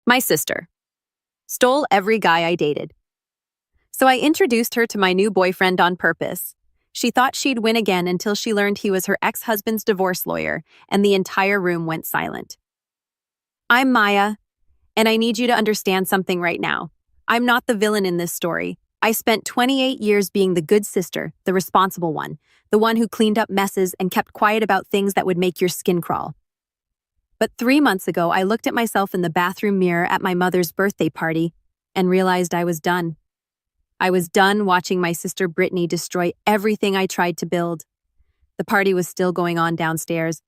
My sister stole every guy I dated. So I introduced her to my new boyfriend on purpose. She thought she'd win again until she learned he was her ex-husband's divorce lawyer, and the entire room went silent. I'm Maya, and I need you to understand something right now. I'm not the villain in this story. I spent 28 years being the good sister, the responsible one, the one who cleaned up messes and kept quiet about things that would make your skin crawl. But 3 months ago, I looked at myself in the bathroom mirror at my mother's birthday party and realized I was done. I was done watching my sister Brittany destroy everything I tried to build. The party was still going on downstairs.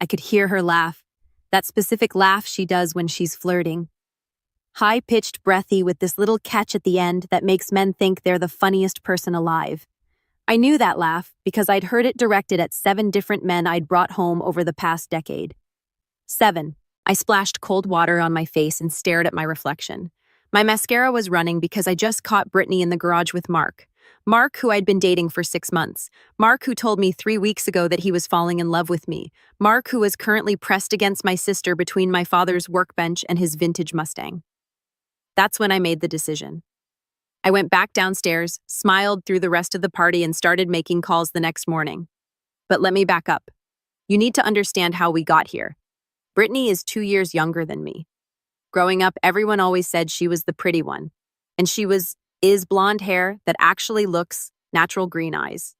I could hear her laugh, that specific laugh she does when she's flirting. High-pitched, breathy, with this little catch at the end that makes men think they're the funniest person alive. I knew that laugh because I'd heard it directed at 7 different men I'd brought home over the past decade. 7. I splashed cold water on my face and stared at my reflection. My mascara was running because I just caught Brittany in the garage with Mark. Mark, who I'd been dating for 6 months. Mark, who told me 3 weeks ago that he was falling in love with me. Mark, who was currently pressed against my sister between my father's workbench and his vintage Mustang. That's when I made the decision. I went back downstairs, smiled through the rest of the party, and started making calls the next morning. But let me back up. You need to understand how we got here. Brittany is 2 years younger than me. Growing up, everyone always said she was the pretty one. And she is blonde hair that actually looks natural green eyes.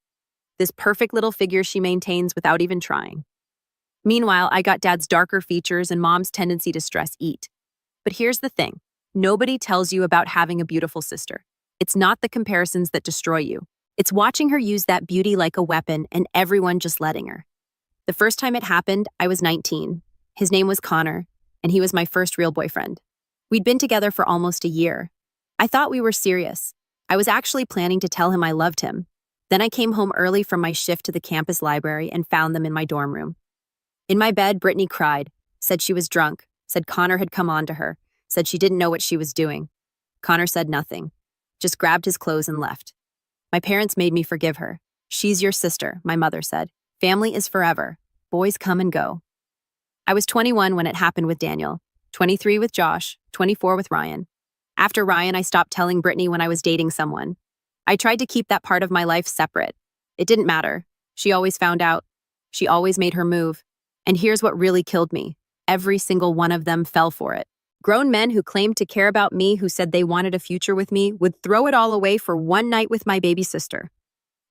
This perfect little figure she maintains without even trying. Meanwhile, I got dad's darker features and mom's tendency to stress eat. But here's the thing. Nobody tells you about having a beautiful sister. It's not the comparisons that destroy you. It's watching her use that beauty like a weapon and everyone just letting her. The first time it happened, I was 19. His name was Connor, and he was my first real boyfriend. We'd been together for almost a year. I thought we were serious. I was actually planning to tell him I loved him. Then I came home early from my shift to the campus library and found them in my dorm room. In my bed, Brittany cried, said she was drunk, said Connor had come on to her, said she didn't know what she was doing. Connor said nothing, just grabbed his clothes and left. My parents made me forgive her. She's your sister, my mother said. Family is forever. Boys come and go. I was 21 when it happened with Daniel, 23 with Josh, 24 with Ryan. After Ryan, I stopped telling Brittany when I was dating someone. I tried to keep that part of my life separate. It didn't matter. She always found out. She always made her move. And here's what really killed me. Every single one of them fell for it. Grown men who claimed to care about me, who said they wanted a future with me, would throw it all away for one night with my baby sister.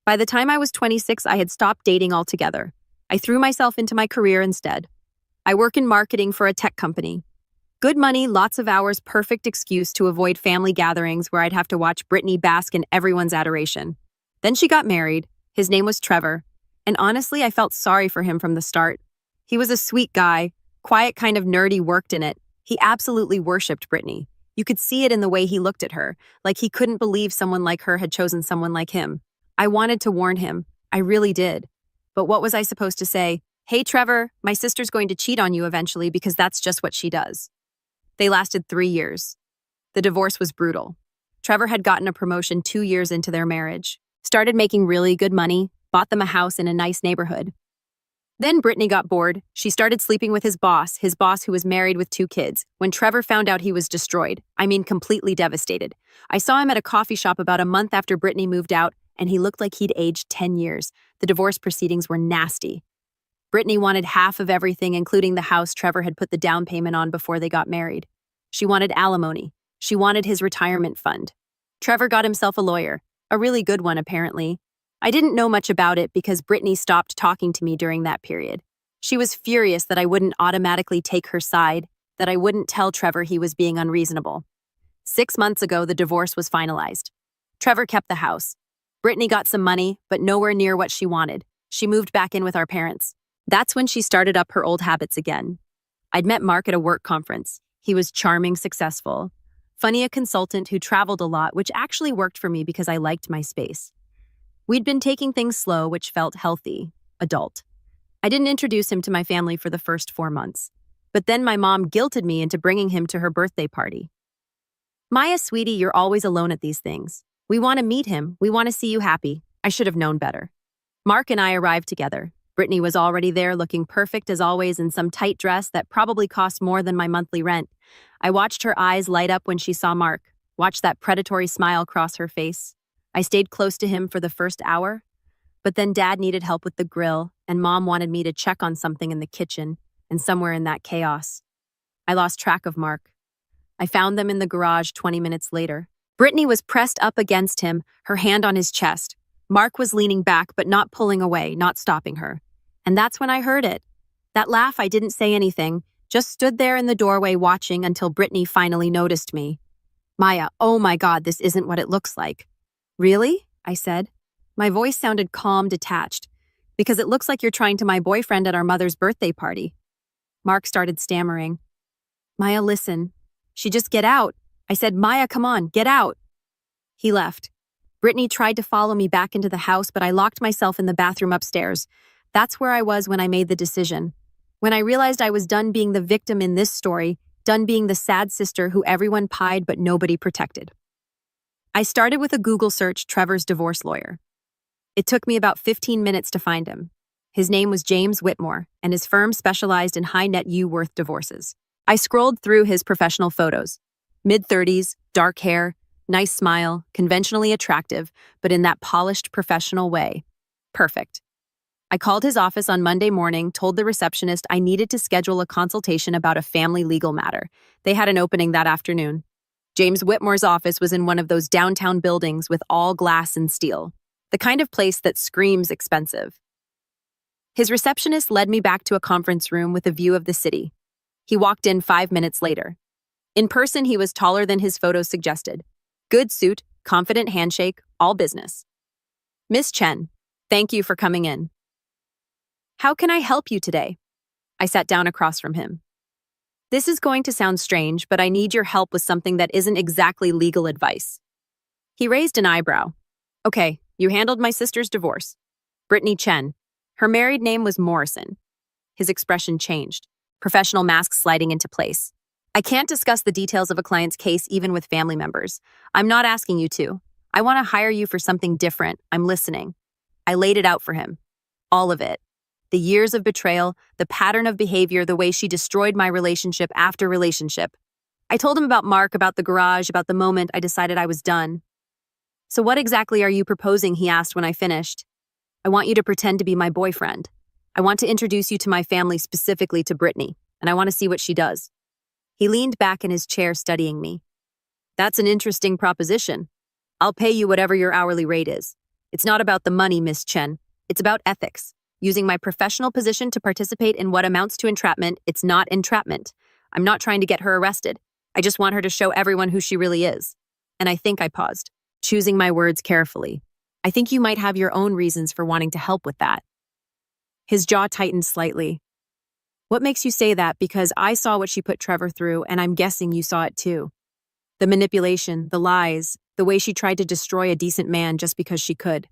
By the time I was 26, I had stopped dating altogether. I threw myself into my career instead. I work in marketing for a tech company. Good money, lots of hours, perfect excuse to avoid family gatherings where I'd have to watch Brittany bask in everyone's adoration. Then she got married. His name was Trevor. And honestly, I felt sorry for him from the start. He was a sweet guy, quiet, kind of nerdy, worked in it. He absolutely worshipped Brittany. You could see it in the way he looked at her, like he couldn't believe someone like her had chosen someone like him. I wanted to warn him. I really did. But what was I supposed to say? Hey, Trevor, my sister's going to cheat on you eventually because that's just what she does. They lasted 3 years. The divorce was brutal. Trevor had gotten a promotion 2 years into their marriage, started making really good money, bought them a house in a nice neighborhood. Then Brittany got bored. She started sleeping with his boss who was married with 2 kids. When Trevor found out, he was destroyed. I mean, completely devastated. I saw him at a coffee shop about a month after Brittany moved out, and he looked like he'd aged 10 years. The divorce proceedings were nasty. Brittany wanted half of everything, including the house Trevor had put the down payment on before they got married. She wanted alimony. She wanted his retirement fund. Trevor got himself a lawyer, a really good one apparently. I didn't know much about it because Brittany stopped talking to me during that period. She was furious that I wouldn't automatically take her side, that I wouldn't tell Trevor he was being unreasonable. 6 months ago, the divorce was finalized. Trevor kept the house. Brittany got some money, but nowhere near what she wanted. She moved back in with our parents. That's when she started up her old habits again. I'd met Mark at a work conference. He was charming, successful, funny, a consultant who traveled a lot, which actually worked for me because I liked my space. We'd been taking things slow, which felt healthy, adult. I didn't introduce him to my family for the first 4 months, but then my mom guilted me into bringing him to her birthday party. Maya, sweetie, you're always alone at these things. We want to meet him. We want to see you happy. I should have known better. Mark and I arrived together. Brittany was already there, looking perfect as always in some tight dress that probably cost more than my monthly rent. I watched her eyes light up when she saw Mark, watched that predatory smile cross her face. I stayed close to him for the first hour, but then Dad needed help with the grill, and Mom wanted me to check on something in the kitchen, and somewhere in that chaos, I lost track of Mark. I found them in the garage 20 minutes later. Brittany was pressed up against him, her hand on his chest. Mark was leaning back, but not pulling away, not stopping her. And that's when I heard it. That laugh, I didn't say anything, just stood there in the doorway watching until Brittany finally noticed me. Maya, oh my God, this isn't what it looks like. Really? I said. My voice sounded calm, detached, because it looks like you're trying to my boyfriend at our mother's birthday party. Mark started stammering. Maya, listen. She just get out. I said, Maya, come on, get out. He left. Brittany tried to follow me back into the house, but I locked myself in the bathroom upstairs. That's where I was when I made the decision. When I realized I was done being the victim in this story, done being the sad sister who everyone pied but nobody protected. I started with a Google search, Trevor's divorce lawyer. It took me about 15 minutes to find him. His name was James Whitmore, and his firm specialized in high net worth divorces. I scrolled through his professional photos. Mid-30s, dark hair, nice smile, conventionally attractive, but in that polished professional way. Perfect. I called his office on Monday morning, told the receptionist I needed to schedule a consultation about a family legal matter. They had an opening that afternoon. James Whitmore's office was in one of those downtown buildings with all glass and steel, the kind of place that screams expensive. His receptionist led me back to a conference room with a view of the city. He walked in 5 minutes later. In person, he was taller than his photos suggested. Good suit, confident handshake, all business. Miss Chen, thank you for coming in. How can I help you today? I sat down across from him. This is going to sound strange, but I need your help with something that isn't exactly legal advice. He raised an eyebrow. Okay, you handled my sister's divorce. Brittany Chen. Her married name was Morrison. His expression changed, professional mask sliding into place. I can't discuss the details of a client's case even with family members. I'm not asking you to. I want to hire you for something different. I'm listening. I laid it out for him. All of it. The years of betrayal, the pattern of behavior, the way she destroyed my relationship after relationship. I told him about Mark, about the garage, about the moment I decided I was done. So what exactly are you proposing, he asked when I finished. I want you to pretend to be my boyfriend. I want to introduce you to my family, specifically to Brittany, and I want to see what she does. He leaned back in his chair, studying me. That's an interesting proposition. I'll pay you whatever your hourly rate is. It's not about the money, Miss Chen. It's about ethics. Using my professional position to participate in what amounts to entrapment, it's not entrapment. I'm not trying to get her arrested. I just want her to show everyone who she really is. And I think I paused, choosing my words carefully. I think you might have your own reasons for wanting to help with that. His jaw tightened slightly. What makes you say that? Because I saw what she put Trevor through, and I'm guessing you saw it too. The manipulation, the lies, the way she tried to destroy a decent man just because she could.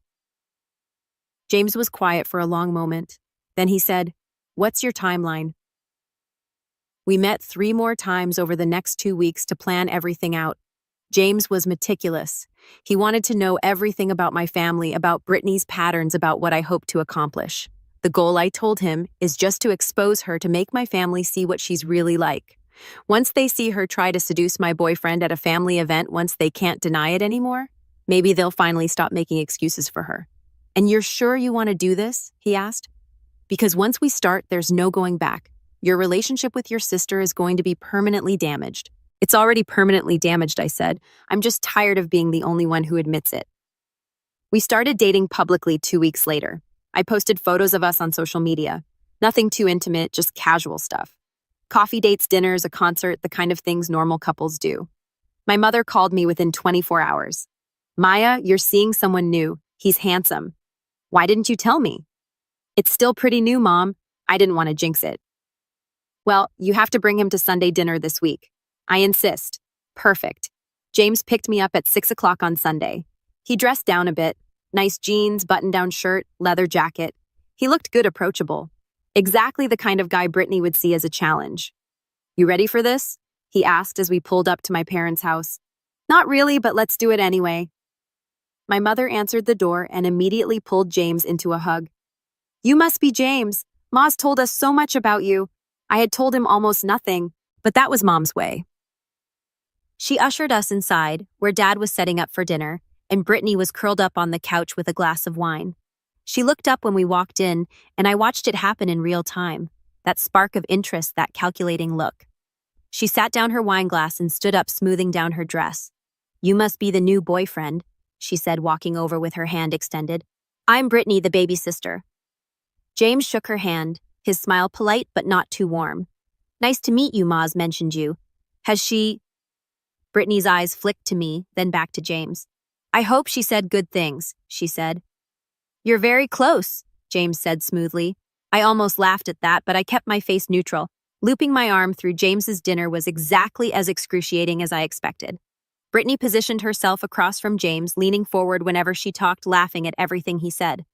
James was quiet for a long moment. Then he said, "What's your timeline?" We met 3 more times over the next 2 weeks to plan everything out. James was meticulous. He wanted to know everything about my family, about Brittany's patterns, about what I hoped to accomplish. The goal, I told him, is just to expose her, to make my family see what she's really like. Once they see her try to seduce my boyfriend at a family event, once they can't deny it anymore, maybe they'll finally stop making excuses for her. And you're sure you want to do this? He asked. Because once we start, there's no going back. Your relationship with your sister is going to be permanently damaged. It's already permanently damaged, I said. I'm just tired of being the only one who admits it. We started dating publicly 2 weeks later. I posted photos of us on social media. Nothing too intimate, just casual stuff. Coffee dates, dinners, a concert, the kind of things normal couples do. My mother called me within 24 hours. Maya, you're seeing someone new. He's handsome. Why didn't you tell me? It's still pretty new, Mom. I didn't want to jinx it. Well, you have to bring him to Sunday dinner this week. I insist. Perfect. James picked me up at 6 o'clock on Sunday. He dressed down a bit. Nice jeans, button-down shirt, leather jacket. He looked good, approachable. Exactly the kind of guy Brittany would see as a challenge. You ready for this? He asked as we pulled up to my parents' house. Not really, but let's do it anyway. My mother answered the door and immediately pulled James into a hug. You must be James. Ma's told us so much about you. I had told him almost nothing, but that was Mom's way. She ushered us inside, where Dad was setting up for dinner, and Brittany was curled up on the couch with a glass of wine. She looked up when we walked in, and I watched it happen in real time. That spark of interest, that calculating look. She sat down her wine glass and stood up, smoothing down her dress. "You must be the new boyfriend," she said, walking over with her hand extended. "I'm Brittany, the baby sister." James shook her hand, his smile polite but not too warm. "Nice to meet you, Ma's mentioned you. Has she—" Brittany's eyes flicked to me, then back to James. "I hope she said good things," she said. "You're very close," James said smoothly. I almost laughed at that, but I kept my face neutral. Looping my arm through James's dinner was exactly as excruciating as I expected. Brittany positioned herself across from James, leaning forward whenever she talked, laughing at everything he said.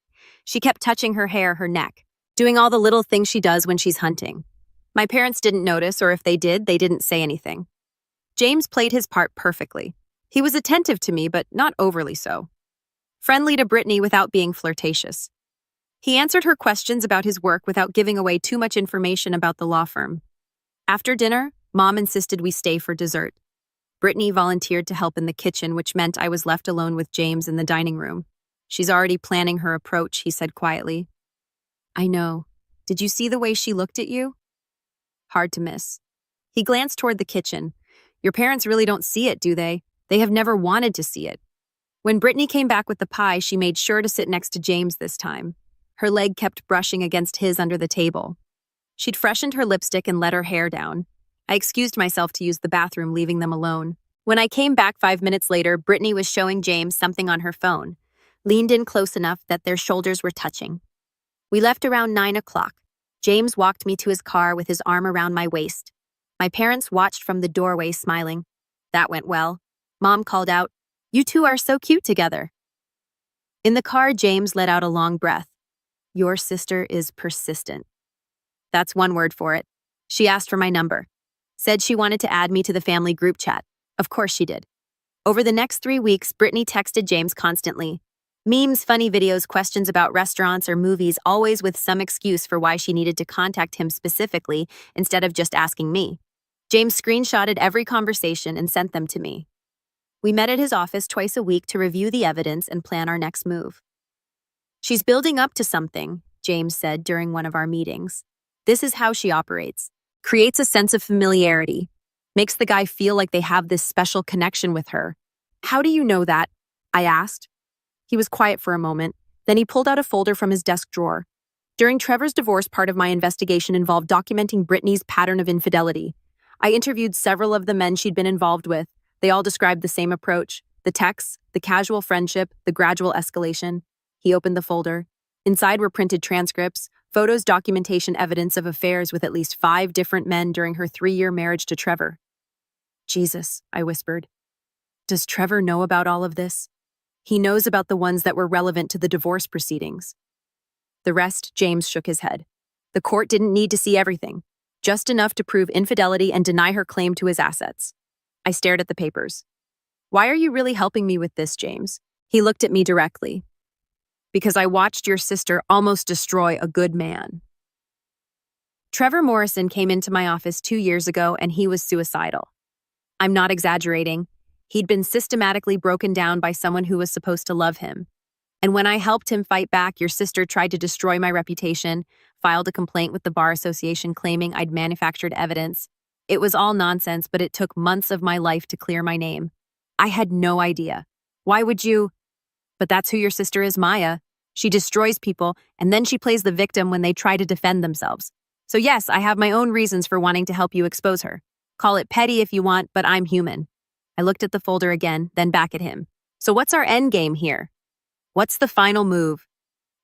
She kept touching her hair, her neck, doing all the little things she does when she's hunting. My parents didn't notice, or if they did, they didn't say anything. James played his part perfectly. He was attentive to me, but not overly so. Friendly to Brittany without being flirtatious. He answered her questions about his work without giving away too much information about the law firm. After dinner, Mom insisted we stay for dessert. Brittany volunteered to help in the kitchen, which meant I was left alone with James in the dining room. "She's already planning her approach," he said quietly. "I know. Did you see the way she looked at you?" Hard to miss. He glanced toward the kitchen. "Your parents really don't see it, do they? They have never wanted to see it." When Brittany came back with the pie, she made sure to sit next to James this time. Her leg kept brushing against his under the table. She'd freshened her lipstick and let her hair down. I excused myself to use the bathroom, leaving them alone. When I came back 5 minutes later, Brittany was showing James something on her phone, leaned in close enough that their shoulders were touching. We left around 9 o'clock. James walked me to his car with his arm around my waist. My parents watched from the doorway, smiling. That went well. Mom called out, "You two are so cute together." In the car, James let out a long breath. "Your sister is persistent." That's one word for it. She asked for my number. Said she wanted to add me to the family group chat. Of course she did. Over the next 3 weeks, Brittany texted James constantly. Memes, funny videos, questions about restaurants or movies, always with some excuse for why she needed to contact him specifically instead of just asking me. James screenshotted every conversation and sent them to me. We met at his office twice a week to review the evidence and plan our next move. "She's building up to something," James said during one of our meetings. "This is how she operates. Creates a sense of familiarity. Makes the guy feel like they have this special connection with her." "How do you know that?" I asked. He was quiet for a moment. Then he pulled out a folder from his desk drawer. During Trevor's divorce, part of my investigation involved documenting Brittany's pattern of infidelity. I interviewed several of the men she'd been involved with. They all described the same approach: the texts, the casual friendship, the gradual escalation. He opened the folder. Inside were printed transcripts, photos, documentation, evidence of affairs with at least 5 different men during her 3-year marriage to Trevor. "Jesus," I whispered. "Does Trevor know about all of this?" "He knows about the ones that were relevant to the divorce proceedings." The rest, James shook his head. The court didn't need to see everything, just enough to prove infidelity and deny her claim to his assets. I stared at the papers. "Why are you really helping me with this, James?" He looked at me directly. "Because I watched your sister almost destroy a good man." Trevor Morrison came into my office 2 years ago and he was suicidal. I'm not exaggerating. He'd been systematically broken down by someone who was supposed to love him. And when I helped him fight back, your sister tried to destroy my reputation, filed a complaint with the Bar Association claiming I'd manufactured evidence. It was all nonsense, but it took months of my life to clear my name. I had no idea. Why would you? But that's who your sister is, Maya. She destroys people, and then she plays the victim when they try to defend themselves. So yes, I have my own reasons for wanting to help you expose her. Call it petty if you want, but I'm human. I looked at the folder again, then back at him. So what's our end game here? What's the final move?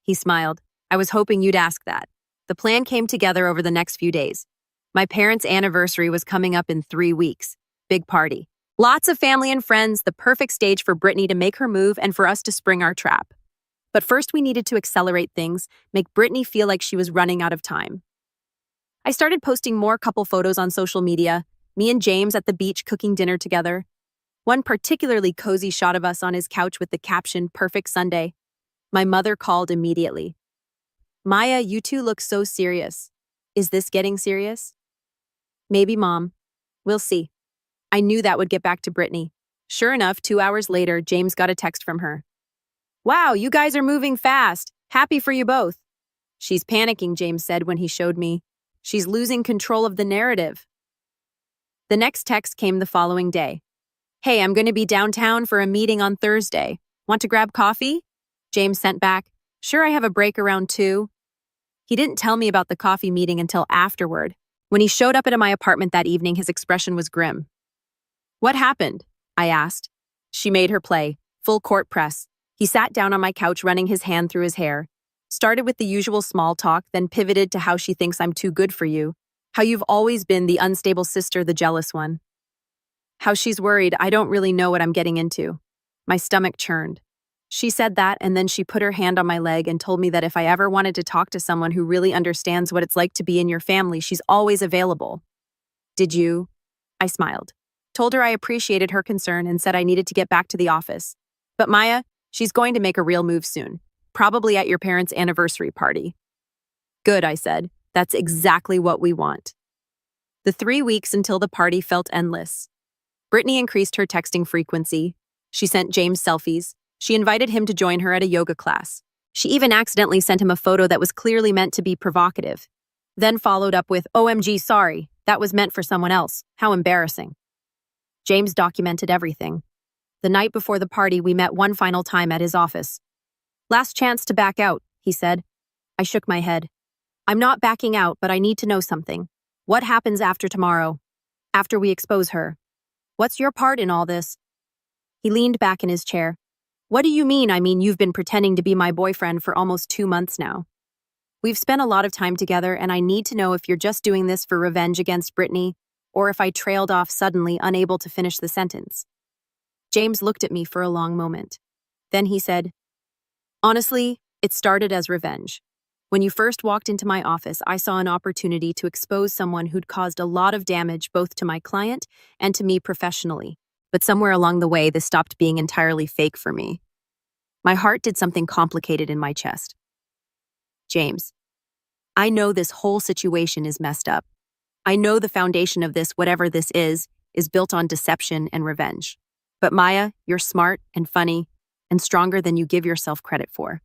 He smiled. I was hoping you'd ask that. The plan came together over the next few days. My parents' anniversary was coming up in 3 weeks. Big party. Lots of family and friends, the perfect stage for Brittany to make her move and for us to spring our trap. But first we needed to accelerate things, make Brittany feel like she was running out of time. I started posting more couple photos on social media, me and James at the beach cooking dinner together. One particularly cozy shot of us on his couch with the caption, "Perfect Sunday." My mother called immediately. "Maya, you two look so serious. Is this getting serious?" "Maybe, Mom. We'll see." I knew that would get back to Brittany. Sure enough, 2 hours later, James got a text from her. Wow, you guys are moving fast. Happy for you both. She's panicking, James said when he showed me. She's losing control of the narrative. The next text came the following day. Hey, I'm going to be downtown for a meeting on Thursday. Want to grab coffee? James sent back. Sure, I have a break around 2. He didn't tell me about the coffee meeting until afterward. When he showed up at my apartment that evening, his expression was grim. What happened? I asked. She made her play, full court press. He sat down on my couch, running his hand through his hair. Started with the usual small talk, then pivoted to how she thinks I'm too good for you. How you've always been the unstable sister, the jealous one. How she's worried I don't really know what I'm getting into. My stomach churned. She said that, and then she put her hand on my leg and told me that if I ever wanted to talk to someone who really understands what it's like to be in your family, she's always available. Did you? I smiled. Told her I appreciated her concern and said I needed to get back to the office. But Maya, she's going to make a real move soon. Probably at your parents' anniversary party. Good, I said. That's exactly what we want. The 3 weeks until the party felt endless. Brittany increased her texting frequency. She sent James selfies. She invited him to join her at a yoga class. She even accidentally sent him a photo that was clearly meant to be provocative. Then followed up with, OMG, sorry, that was meant for someone else. How embarrassing. James documented everything. The night before the party, we met one final time at his office. Last chance to back out, he said. I shook my head. I'm not backing out, but I need to know something. What happens after tomorrow? After we expose her? What's your part in all this? He leaned back in his chair. What do you mean? I mean, you've been pretending to be my boyfriend for almost 2 months now. We've spent a lot of time together, and I need to know if you're just doing this for revenge against Brittany, or if I trailed off suddenly, unable to finish the sentence. James looked at me for a long moment. Then he said, Honestly, it started as revenge. When you first walked into my office, I saw an opportunity to expose someone who'd caused a lot of damage both to my client and to me professionally. But somewhere along the way, this stopped being entirely fake for me. My heart did something complicated in my chest. James, I know this whole situation is messed up. I know the foundation of this, whatever this is built on deception and revenge. But Maya, you're smart and funny and stronger than you give yourself credit for.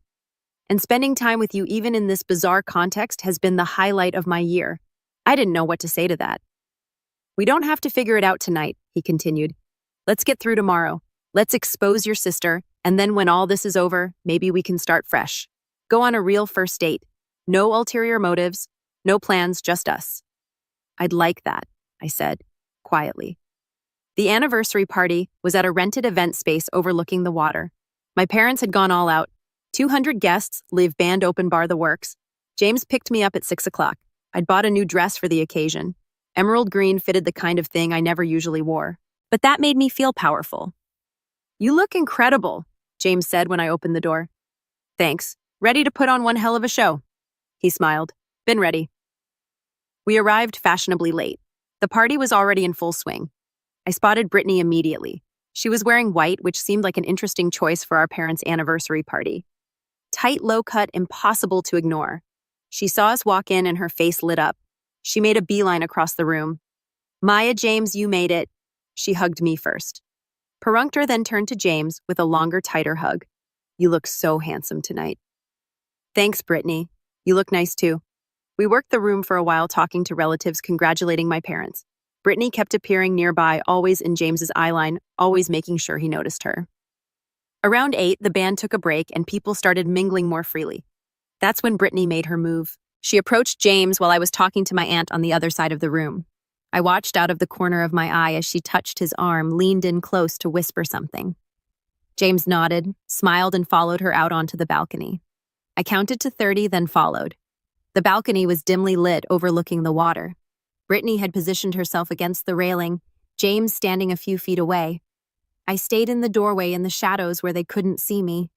And spending time with you even in this bizarre context has been the highlight of my year. I didn't know what to say to that. We don't have to figure it out tonight, he continued. Let's get through tomorrow. Let's expose your sister, and then when all this is over, maybe we can start fresh. Go on a real first date. No ulterior motives, no plans, just us. I'd like that, I said, quietly. The anniversary party was at a rented event space overlooking the water. My parents had gone all out. 200 guests, live band, open bar, the works. James picked me up at 6 o'clock. I'd bought a new dress for the occasion. Emerald green fitted the kind of thing I never usually wore. But that made me feel powerful. You look incredible, James said when I opened the door. Thanks. Ready to put on one hell of a show. He smiled. Been ready. We arrived fashionably late. The party was already in full swing. I spotted Brittany immediately. She was wearing white, which seemed like an interesting choice for our parents' anniversary party. Tight, low-cut, impossible to ignore. She saw us walk in and her face lit up. She made a beeline across the room. Maya, James, you made it. She hugged me first. Perfunctor then turned to James with a longer, tighter hug. You look so handsome tonight. Thanks, Brittany. You look nice too. We worked the room for a while talking to relatives, congratulating my parents. Brittany kept appearing nearby, always in James's eyeline, always making sure he noticed her. Around 8, the band took a break and people started mingling more freely. That's when Brittany made her move. She approached James while I was talking to my aunt on the other side of the room. I watched out of the corner of my eye as she touched his arm, leaned in close to whisper something. James nodded, smiled, and followed her out onto the balcony. I counted to 30, then followed. The balcony was dimly lit, overlooking the water. Brittany had positioned herself against the railing, James standing a few feet away. I stayed in the doorway in the shadows where they couldn't see me.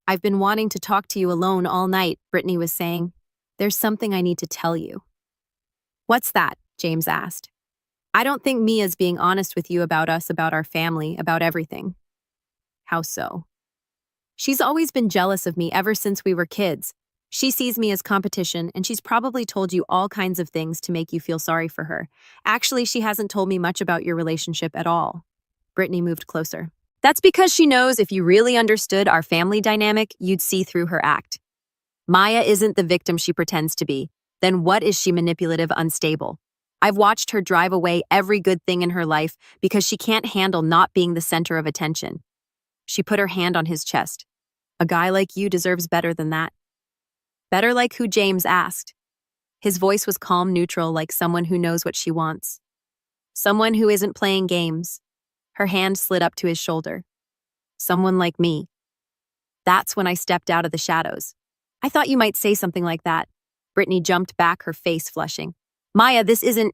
I've been wanting to talk to you alone all night, Brittany was saying. There's something I need to tell you. What's that? James asked. I don't think Mia's being honest with you about us, about our family, about everything. How so? She's always been jealous of me ever since we were kids. She sees me as competition, and she's probably told you all kinds of things to make you feel sorry for her. Actually, she hasn't told me much about your relationship at all. Brittany moved closer. That's because she knows if you really understood our family dynamic, you'd see through her act. Maya isn't the victim she pretends to be. Then what is she manipulative, unstable? I've watched her drive away every good thing in her life because she can't handle not being the center of attention. She put her hand on his chest. A guy like you deserves better than that. Better like who James asked. His voice was calm, neutral, like someone who knows what she wants. Someone who isn't playing games. Her hand slid up to his shoulder. Someone like me. That's when I stepped out of the shadows. I thought you might say something like that. Brittany jumped back, her face flushing. Maya, this isn't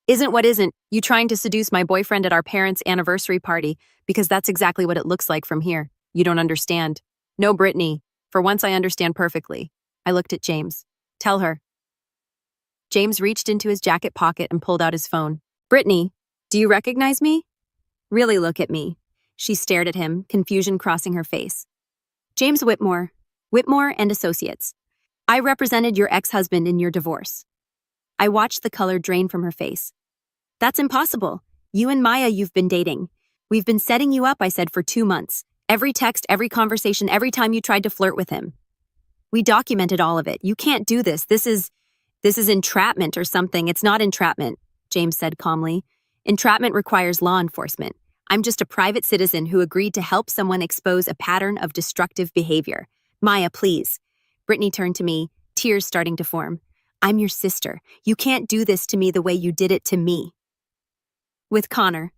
what isn't. You trying to seduce my boyfriend at our parents' anniversary party, because that's exactly what it looks like from here. You don't understand. No, Brittany. For once I understand perfectly. I looked at James. Tell her. James reached into his jacket pocket and pulled out his phone. Brittany, do you recognize me? Really look at me. She stared at him, confusion crossing her face. James Whitmore and Associates. I represented your ex-husband in your divorce. I watched the color drain from her face. That's impossible. You and Maya, you've been dating. We've been setting you up, I said, for 2 months. Every text, every conversation, every time you tried to flirt with him. We documented all of it. You can't do this. This is entrapment or something. It's not entrapment, James said calmly. Entrapment requires law enforcement. I'm just a private citizen who agreed to help someone expose a pattern of destructive behavior. Maya, please. Brittany turned to me, tears starting to form. I'm your sister. You can't do this to me the way you did it to me. With Connor,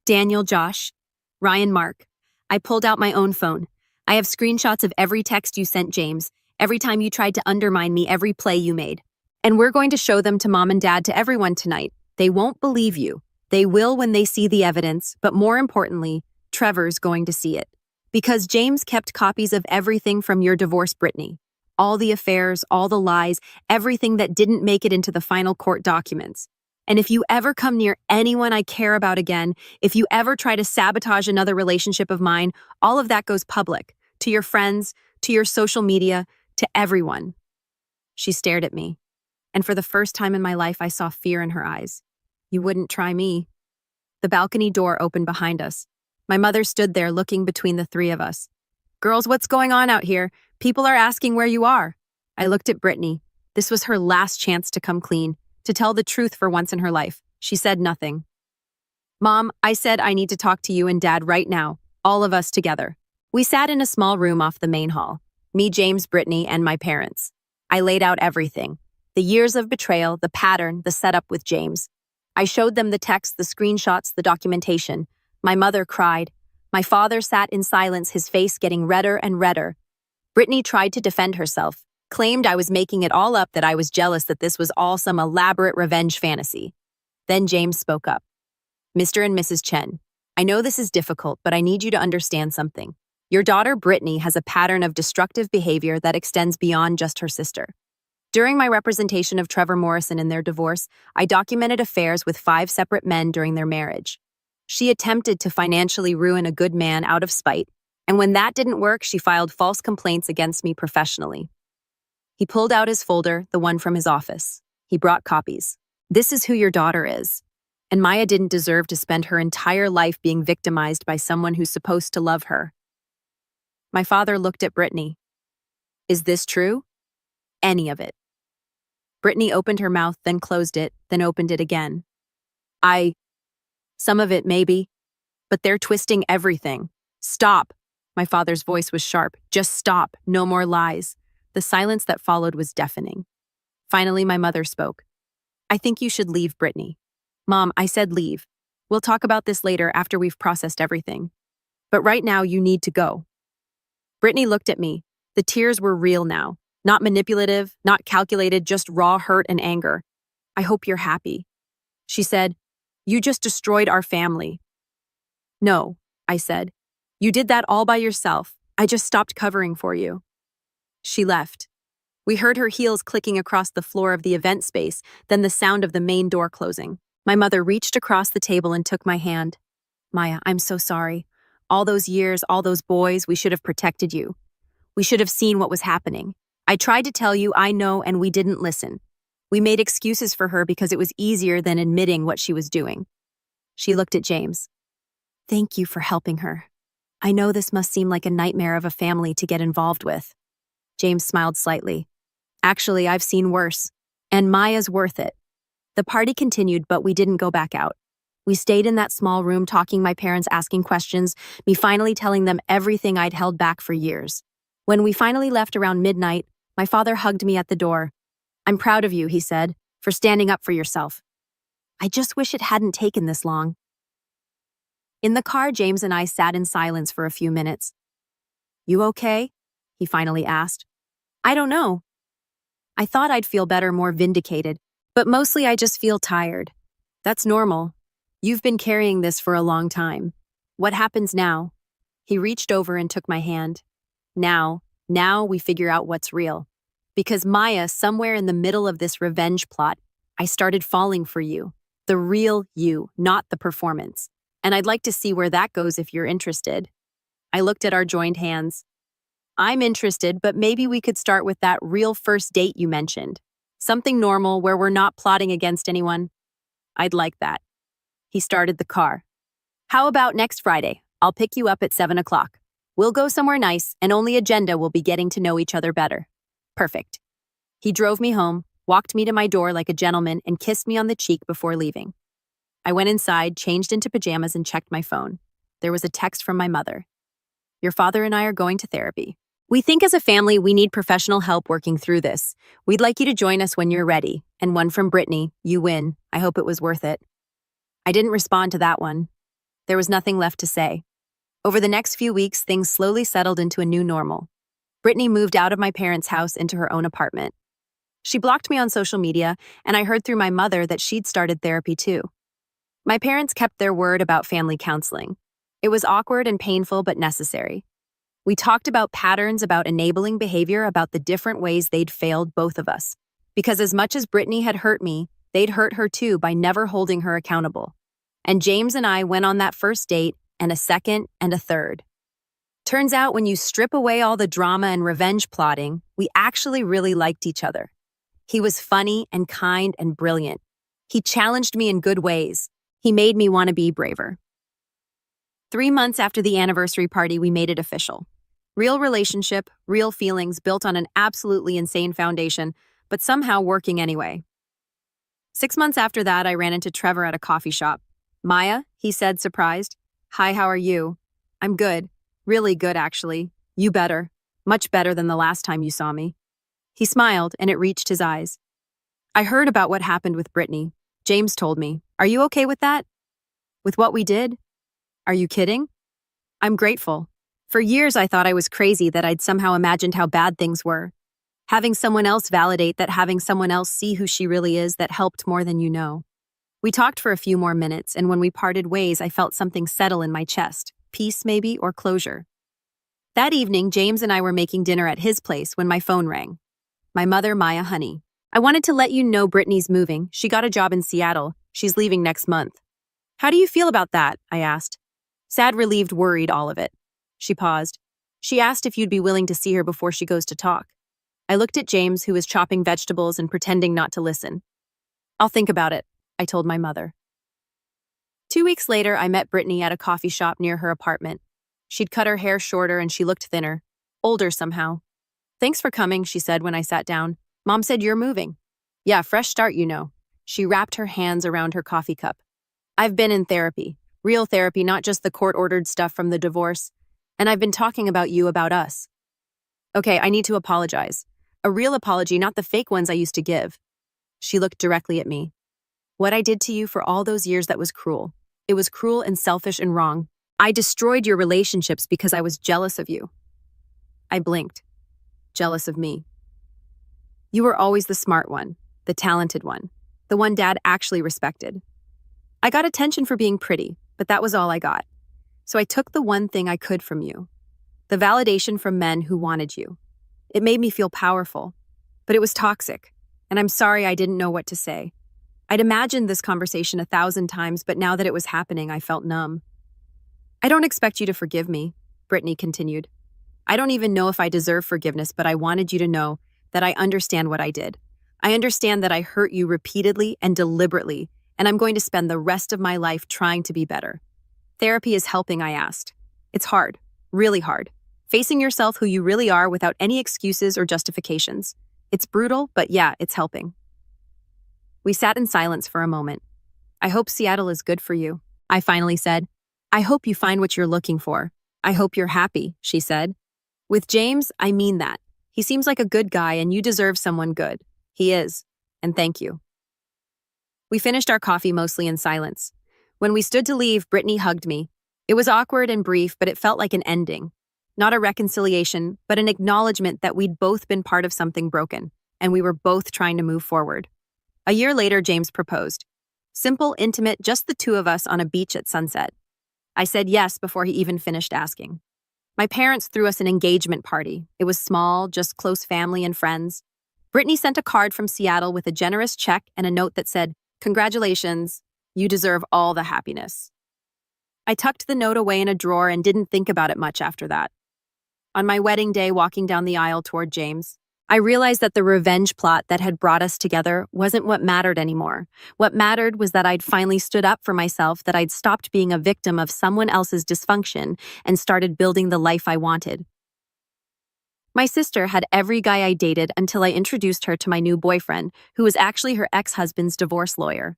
Daniel, Josh, Ryan, Mark, I pulled out my own phone. I have screenshots of every text you sent James, every time you tried to undermine me, every play you made. And we're going to show them to Mom and Dad, to everyone tonight. They won't believe you. They will when they see the evidence, but more importantly, Trevor's going to see it. Because James kept copies of everything from your divorce, Brittany. All the affairs, all the lies, everything that didn't make it into the final court documents. And if you ever come near anyone I care about again, if you ever try to sabotage another relationship of mine, all of that goes public. To your friends, to your social media, to everyone. She stared at me. And for the first time in my life, I saw fear in her eyes. You wouldn't try me. The balcony door opened behind us. My mother stood there looking between the three of us. Girls, what's going on out here? People are asking where you are. I looked at Brittany. This was her last chance to come clean, to tell the truth for once in her life. She said nothing. Mom, I said I need to talk to you and Dad right now, all of us together. We sat in a small room off the main hall. Me, James, Brittany, and my parents. I laid out everything. The years of betrayal, the pattern, the setup with James. I showed them the texts, the screenshots, the documentation. My mother cried. My father sat in silence, his face getting redder and redder. Brittany tried to defend herself, claimed I was making it all up, that I was jealous, that this was all some elaborate revenge fantasy. Then James spoke up. Mr. and Mrs. Chen, I know this is difficult, but I need you to understand something. Your daughter, Brittany, has a pattern of destructive behavior that extends beyond just her sister. During my representation of Trevor Morrison in their divorce, I documented affairs with 5 separate men during their marriage. She attempted to financially ruin a good man out of spite, and when that didn't work, she filed false complaints against me professionally. He pulled out his folder, the one from his office. He brought copies. This is who your daughter is. And Maya didn't deserve to spend her entire life being victimized by someone who's supposed to love her. My father looked at Brittany. Is this true? Any of it. Brittany opened her mouth, then closed it, then opened it again. Some of it, maybe. But they're twisting everything. Stop. My father's voice was sharp. Just stop. No more lies. The silence that followed was deafening. Finally, my mother spoke. I think you should leave, Brittany. Mom, I said leave. We'll talk about this later after we've processed everything. But right now, you need to go. Brittany looked at me. The tears were real now. Not manipulative, not calculated, just raw hurt and anger. I hope you're happy. She said, you just destroyed our family. No, I said. You did that all by yourself. I just stopped covering for you. She left. We heard her heels clicking across the floor of the event space, then the sound of the main door closing. My mother reached across the table and took my hand. Maya, I'm so sorry. All those years, all those boys, we should have protected you. We should have seen what was happening. I tried to tell you I know and we didn't listen. We made excuses for her because it was easier than admitting what she was doing. She looked at James. Thank you for helping her. I know this must seem like a nightmare of a family to get involved with. James smiled slightly. Actually, I've seen worse. And Maya's worth it. The party continued, but we didn't go back out. We stayed in that small room talking, my parents asking questions, me finally telling them everything I'd held back for years. When we finally left around midnight, my father hugged me at the door. I'm proud of you, he said, for standing up for yourself. I just wish it hadn't taken this long. In the car, James and I sat in silence for a few minutes. You okay? He finally asked. I don't know. I thought I'd feel better, more vindicated, but mostly I just feel tired. That's normal. You've been carrying this for a long time. What happens now? He reached over and took my hand. Now we figure out what's real. Because Maya, somewhere in the middle of this revenge plot, I started falling for you. The real you, not the performance. And I'd like to see where that goes if you're interested. I looked at our joined hands. I'm interested, but maybe we could start with that real first date you mentioned. Something normal where we're not plotting against anyone. I'd like that. He started the car. How about next Friday? I'll pick you up at 7 o'clock. We'll go somewhere nice, and only agenda will be getting to know each other better. Perfect. He drove me home, walked me to my door like a gentleman, and kissed me on the cheek before leaving. I went inside, changed into pajamas, and checked my phone. There was a text from my mother. Your father and I are going to therapy. We think as a family we need professional help working through this. We'd like you to join us when you're ready. And one from Brittany, you win. I hope it was worth it. I didn't respond to that one. There was nothing left to say. Over the next few weeks, things slowly settled into a new normal. Brittany moved out of my parents' house into her own apartment. She blocked me on social media, and I heard through my mother that she'd started therapy too. My parents kept their word about family counseling. It was awkward and painful, but necessary. We talked about patterns, about enabling behavior, about the different ways they'd failed both of us. Because as much as Brittany had hurt me, they'd hurt her too by never holding her accountable. And James and I went on that first date, and a second, and a third. Turns out when you strip away all the drama and revenge plotting, we actually really liked each other. He was funny and kind and brilliant. He challenged me in good ways. He made me want to be braver. 3 months after the anniversary party, we made it official. Real relationship, real feelings built on an absolutely insane foundation, but somehow working anyway. 6 months after that, I ran into Trevor at a coffee shop. Maya, he said, surprised. Hi, how are you? I'm good. Really good, actually. You better. Much better than the last time you saw me. He smiled, and it reached his eyes. I heard about what happened with Brittany. James told me. Are you okay with that? With what we did? Are you kidding? I'm grateful. For years, I thought I was crazy that I'd somehow imagined how bad things were. Having someone else validate that, having someone else see who she really is, that helped more than you know. We talked for a few more minutes, and when we parted ways, I felt something settle in my chest. Peace, maybe, or closure. That evening, James and I were making dinner at his place when my phone rang. My mother, Maya, honey. I wanted to let you know Brittany's moving. She got a job in Seattle. She's leaving next month. How do you feel about that? I asked. Sad, relieved, worried, all of it. She paused. She asked if you'd be willing to see her before she goes to talk. I looked at James, who was chopping vegetables and pretending not to listen. I'll think about it, I told my mother. 2 weeks later, I met Brittany at a coffee shop near her apartment. She'd cut her hair shorter and she looked thinner, older somehow. Thanks for coming, she said when I sat down. Mom said you're moving. Yeah, fresh start, you know. She wrapped her hands around her coffee cup. I've been in therapy. Real therapy, not just the court-ordered stuff from the divorce. And I've been talking about you, about us. Okay, I need to apologize. A real apology, not the fake ones I used to give. She looked directly at me. What I did to you for all those years, that was cruel. It was cruel and selfish and wrong. I destroyed your relationships because I was jealous of you. I blinked. Jealous of me. You were always the smart one, the talented one, the one Dad actually respected. I got attention for being pretty, but that was all I got. So I took the one thing I could from you. The validation from men who wanted you. It made me feel powerful, but it was toxic, and I'm sorry I didn't know what to say. I'd imagined this conversation 1,000 times, but now that it was happening, I felt numb. I don't expect you to forgive me, Brittany continued. I don't even know if I deserve forgiveness, but I wanted you to know that I understand what I did. I understand that I hurt you repeatedly and deliberately, and I'm going to spend the rest of my life trying to be better. Therapy is helping, I asked. It's hard, really hard. Facing yourself who you really are without any excuses or justifications. It's brutal, but yeah, it's helping. We sat in silence for a moment. I hope Seattle is good for you, I finally said. I hope you find what you're looking for. I hope you're happy, she said. With James, I mean that. He seems like a good guy and you deserve someone good. He is. And thank you. We finished our coffee mostly in silence. When we stood to leave, Brittany hugged me. It was awkward and brief, but it felt like an ending. Not a reconciliation, but an acknowledgement that we'd both been part of something broken, and we were both trying to move forward. A year later, James proposed. Simple, intimate, just the two of us on a beach at sunset. I said yes before he even finished asking. My parents threw us an engagement party. It was small, just close family and friends. Brittany sent a card from Seattle with a generous check and a note that said, "Congratulations, you deserve all the happiness." I tucked the note away in a drawer and didn't think about it much after that. On my wedding day, walking down the aisle toward James, I realized that the revenge plot that had brought us together wasn't what mattered anymore. What mattered was that I'd finally stood up for myself, that I'd stopped being a victim of someone else's dysfunction and started building the life I wanted. My sister had every guy I dated until I introduced her to my new boyfriend, who was actually her ex-husband's divorce lawyer.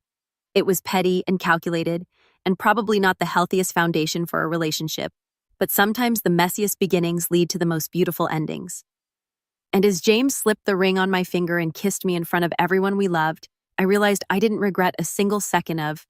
It was petty and calculated, and probably not the healthiest foundation for a relationship, but sometimes the messiest beginnings lead to the most beautiful endings. And as James slipped the ring on my finger and kissed me in front of everyone we loved, I realized I didn't regret a single second of